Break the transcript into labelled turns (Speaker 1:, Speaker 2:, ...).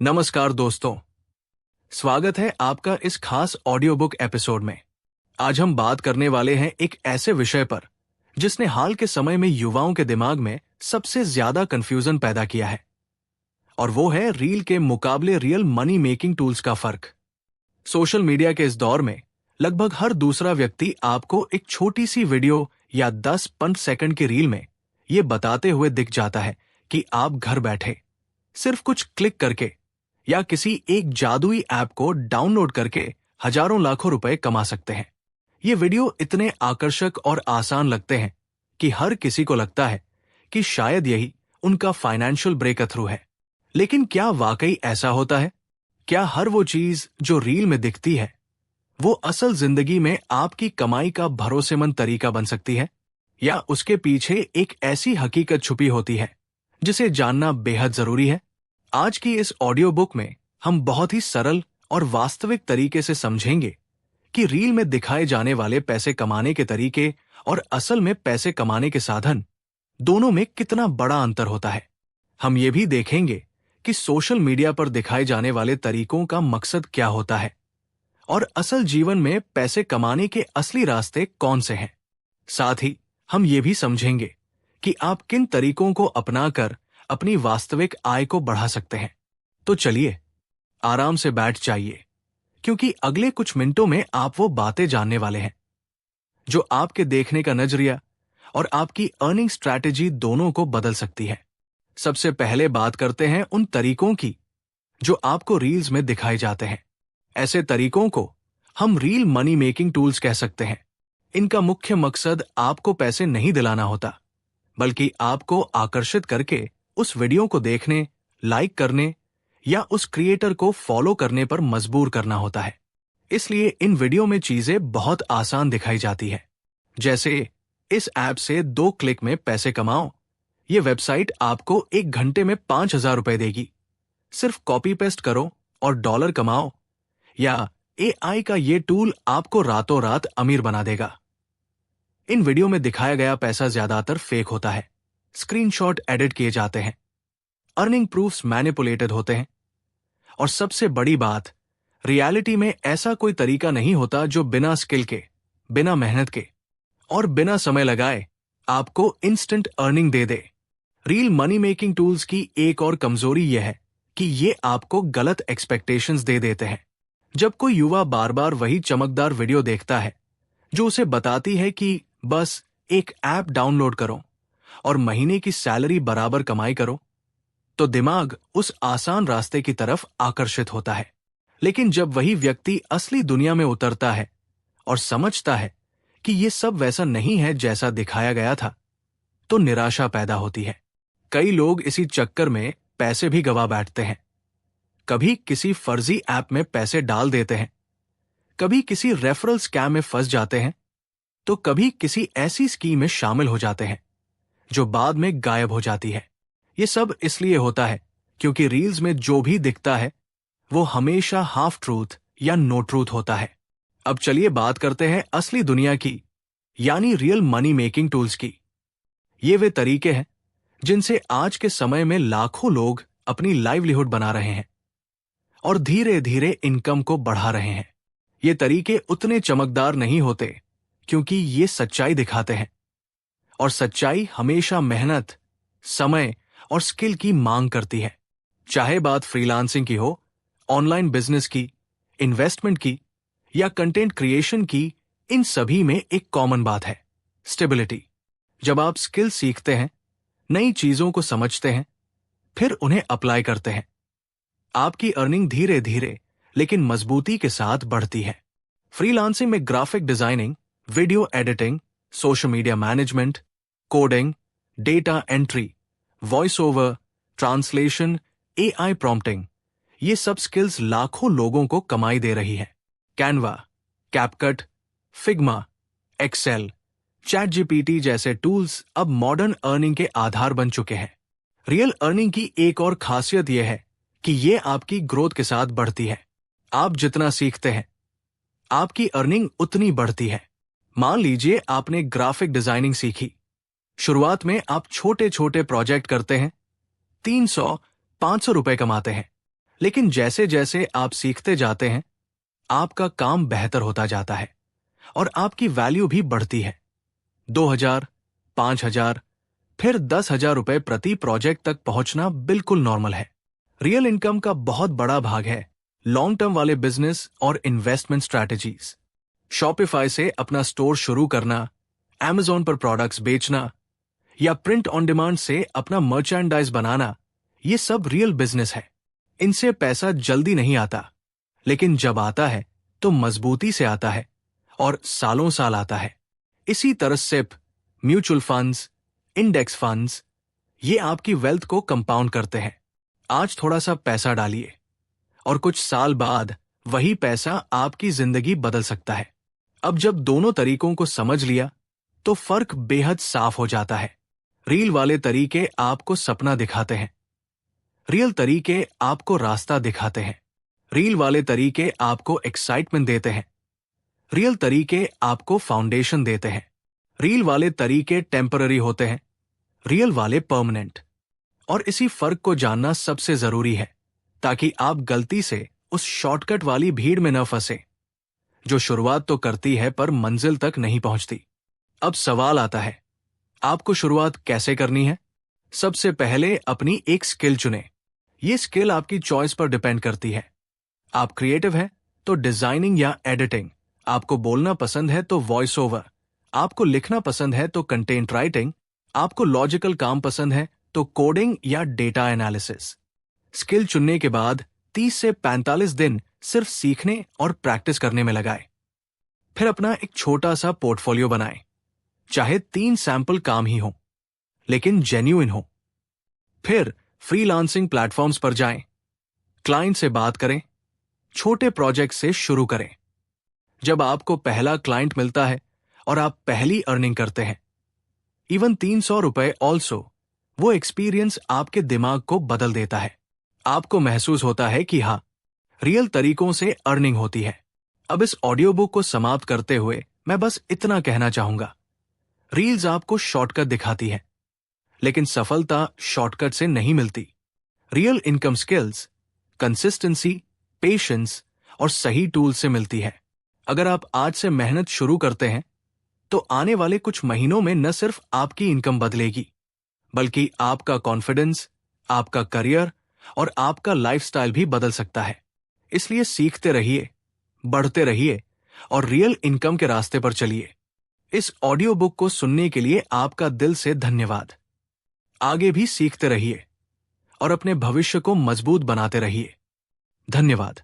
Speaker 1: नमस्कार दोस्तों, स्वागत है आपका इस खास ऑडियो बुक एपिसोड में। आज हम बात करने वाले हैं एक ऐसे विषय पर जिसने हाल के समय में युवाओं के दिमाग में सबसे ज्यादा कंफ्यूजन पैदा किया है, और वो है रील के मुकाबले रियल मनी मेकिंग टूल्स का फर्क। सोशल मीडिया के इस दौर में लगभग हर दूसरा व्यक्ति आपको एक छोटी सी वीडियो या 10-15 सेकंड की रील में ये बताते हुए दिख जाता है कि आप घर बैठे सिर्फ कुछ क्लिक करके या किसी एक जादुई ऐप को डाउनलोड करके हजारों लाखों रुपए कमा सकते हैं। ये वीडियो इतने आकर्षक और आसान लगते हैं कि हर किसी को लगता है कि शायद यही उनका फाइनेंशियल ब्रेक थ्रू है। लेकिन क्या वाकई ऐसा होता है? क्या हर वो चीज जो रील में दिखती है वो असल जिंदगी में आपकी कमाई का भरोसेमंद तरीका बन सकती है, या उसके पीछे एक ऐसी हकीकत छुपी होती है जिसे जानना बेहद जरूरी है? आज की इस ऑडियो बुक में हम बहुत ही सरल और वास्तविक तरीके से समझेंगे कि रील में दिखाए जाने वाले पैसे कमाने के तरीके और असल में पैसे कमाने के साधन दोनों में कितना बड़ा अंतर होता है। हम ये भी देखेंगे कि सोशल मीडिया पर दिखाए जाने वाले तरीकों का मकसद क्या होता है और असल जीवन में पैसे कमाने के असली रास्ते कौन से हैं। साथ ही हम ये भी समझेंगे कि आप किन तरीकों को अपनाकर अपनी वास्तविक आय को बढ़ा सकते हैं। तो चलिए आराम से बैठ जाइए, क्योंकि अगले कुछ मिनटों में आप वो बातें जानने वाले हैं जो आपके देखने का नजरिया और आपकी अर्निंग स्ट्रैटेजी दोनों को बदल सकती है। सबसे पहले बात करते हैं उन तरीकों की जो आपको रील्स में दिखाए जाते हैं। ऐसे तरीकों को हम रील मनी मेकिंग टूल्स कह सकते हैं। इनका मुख्य मकसद आपको पैसे नहीं दिलाना होता, बल्कि आपको आकर्षित करके उस वीडियो को देखने, लाइक करने या उस क्रिएटर को फॉलो करने पर मजबूर करना होता है। इसलिए इन वीडियो में चीजें बहुत आसान दिखाई जाती है, जैसे इस ऐप से 2 क्लिक में पैसे कमाओ, ये वेबसाइट आपको 1 घंटे में 5,000 रुपए देगी, सिर्फ कॉपी पेस्ट करो और डॉलर कमाओ, या एआई का ये टूल आपको रातों रात अमीर बना देगा। इन वीडियो में दिखाया गया पैसा ज्यादातर फेक होता है, स्क्रीनशॉट एडिट किए जाते हैं, अर्निंग प्रूफ्स मैनिपुलेटेड होते हैं, और सबसे बड़ी बात, रियलिटी में ऐसा कोई तरीका नहीं होता जो बिना स्किल के, बिना मेहनत के और बिना समय लगाए आपको इंस्टेंट अर्निंग दे दे। रील मनी मेकिंग टूल्स की एक और कमजोरी यह है कि ये आपको गलत एक्सपेक्टेशंस दे देते हैं। जब कोई युवा बार बार वही चमकदार वीडियो देखता है जो उसे बताती है कि बस एक ऐप डाउनलोड करो और महीने की सैलरी बराबर कमाई करो, तो दिमाग उस आसान रास्ते की तरफ आकर्षित होता है। लेकिन जब वही व्यक्ति असली दुनिया में उतरता है और समझता है कि ये सब वैसा नहीं है जैसा दिखाया गया था, तो निराशा पैदा होती है। कई लोग इसी चक्कर में पैसे भी गवा बैठते हैं। कभी किसी फर्जी ऐप में पैसे डाल देते हैं, कभी किसी रेफरल स्कैम में फंस जाते हैं, तो कभी किसी ऐसी स्कीम में शामिल हो जाते हैं जो बाद में गायब हो जाती है। ये सब इसलिए होता है क्योंकि रील्स में जो भी दिखता है वो हमेशा हाफ ट्रूथ या नो ट्रूथ होता है। अब चलिए बात करते हैं असली दुनिया की, यानी रियल मनी मेकिंग टूल्स की। ये वे तरीके हैं जिनसे आज के समय में लाखों लोग अपनी लाइवलीहुड बना रहे हैं और धीरे धीरे इनकम को बढ़ा रहे हैं। ये तरीके उतने चमकदार नहीं होते क्योंकि ये सच्चाई दिखाते हैं, और सच्चाई हमेशा मेहनत, समय और स्किल की मांग करती है। चाहे बात फ्रीलांसिंग की हो, ऑनलाइन बिजनेस की, इन्वेस्टमेंट की या कंटेंट क्रिएशन की, इन सभी में एक कॉमन बात है, स्टेबिलिटी। जब आप स्किल सीखते हैं, नई चीजों को समझते हैं, फिर उन्हें अप्लाई करते हैं, आपकी अर्निंग धीरे धीरे लेकिन मजबूती के साथ बढ़ती है। फ्रीलांसिंग में graphic designing, video editing, social media management, coding, data entry, voice over, translation, AI prompting, ये सब स्किल्स लाखों लोगों को कमाई दे रही है। Canva, CapCut, Figma, Excel, ChatGPT जैसे टूल्स अब मॉडर्न अर्निंग के आधार बन चुके हैं। रियल अर्निंग की एक और खासियत यह है कि ये आपकी ग्रोथ के साथ बढ़ती है। आप जितना सीखते हैं, आपकी अर्निंग उतनी बढ़ती है। मान लीजिए आपने ग्राफिक डिजाइनिंग सीखी। शुरुआत में आप छोटे छोटे प्रोजेक्ट करते हैं, 300-500 रुपए कमाते हैं, लेकिन जैसे जैसे आप सीखते जाते हैं, आपका काम बेहतर होता जाता है और आपकी वैल्यू भी बढ़ती है। 2,000, 5,000, फिर 10,000 रुपए प्रति प्रोजेक्ट तक पहुंचना बिल्कुल नॉर्मल है। रियल इनकम का बहुत बड़ा भाग है लॉन्ग टर्म वाले बिजनेस और इन्वेस्टमेंट स्ट्रैटेजीज। शॉपिफाई से अपना स्टोर शुरू करना, Amazon पर प्रोडक्ट्स बेचना या प्रिंट ऑन डिमांड से अपना मर्चेंडाइज बनाना, ये सब रियल बिजनेस है। इनसे पैसा जल्दी नहीं आता, लेकिन जब आता है तो मजबूती से आता है और सालों साल आता है। इसी तरह SIP, mutual funds, index funds, ये आपकी वेल्थ को कंपाउंड करते हैं। आज थोड़ा सा पैसा डालिए और कुछ साल बाद वही पैसा आपकी जिंदगी बदल सकता है। अब जब दोनों तरीकों को समझ लिया तो फर्क बेहद साफ हो जाता है। रील वाले तरीके आपको सपना दिखाते हैं, रियल तरीके आपको रास्ता दिखाते हैं। रील वाले तरीके आपको एक्साइटमेंट देते हैं, रियल तरीके आपको फाउंडेशन देते हैं। रील वाले तरीके टेम्पररी होते हैं, रियल वाले परमानेंट। और इसी फर्क को जानना सबसे जरूरी है, ताकि आप गलती से उस शॉर्टकट वाली भीड़ में न फंसे, जो शुरुआत तो करती है पर मंजिल तक नहीं पहुंचती। अब सवाल आता है, आपको शुरुआत कैसे करनी है? सबसे पहले अपनी एक स्किल चुनें। ये स्किल आपकी चॉइस पर डिपेंड करती है। आप क्रिएटिव हैं तो डिजाइनिंग या एडिटिंग, आपको बोलना पसंद है तो वॉइस ओवर, आपको लिखना पसंद है तो कंटेंट राइटिंग, आपको लॉजिकल काम पसंद है तो कोडिंग या डेटा एनालिसिस। स्किल चुनने के बाद 30 से 45 दिन सिर्फ सीखने और प्रैक्टिस करने में लगाएं। फिर अपना एक छोटा सा पोर्टफोलियो बनाएं, चाहे 3 सैंपल काम ही हो, लेकिन जेन्युइन हो। फिर फ्रीलांसिंग प्लेटफॉर्म्स पर जाएं, क्लाइंट से बात करें, छोटे प्रोजेक्ट से शुरू करें। जब आपको पहला क्लाइंट मिलता है और आप पहली अर्निंग करते हैं, इवन 300 रुपए ऑल्सो, वो एक्सपीरियंस आपके दिमाग को बदल देता है। आपको महसूस होता है कि हाँ, रियल तरीकों से अर्निंग होती है। अब इस ऑडियो बुक को समाप्त करते हुए मैं बस इतना कहना चाहूंगा, रील्स आपको शॉर्टकट दिखाती है, लेकिन सफलता शॉर्टकट से नहीं मिलती। Real income skills, consistency, patience और सही टूल से मिलती है। अगर आप आज से मेहनत शुरू करते हैं, तो आने वाले कुछ महीनों में न सिर्फ आपकी इनकम बदलेगी, बल्कि आपका कॉन्फिडेंस, आपका करियर और आपका लाइफस्टाइल भी बदल सकता है। इसलिए सीखते रहिए, बढ़ते रहिए और रियल इनकम के रास्ते पर चलिए। इस ऑडियो बुक को सुनने के लिए आपका दिल से धन्यवाद। आगे भी सीखते रहिए और अपने भविष्य को मजबूत बनाते रहिए। धन्यवाद।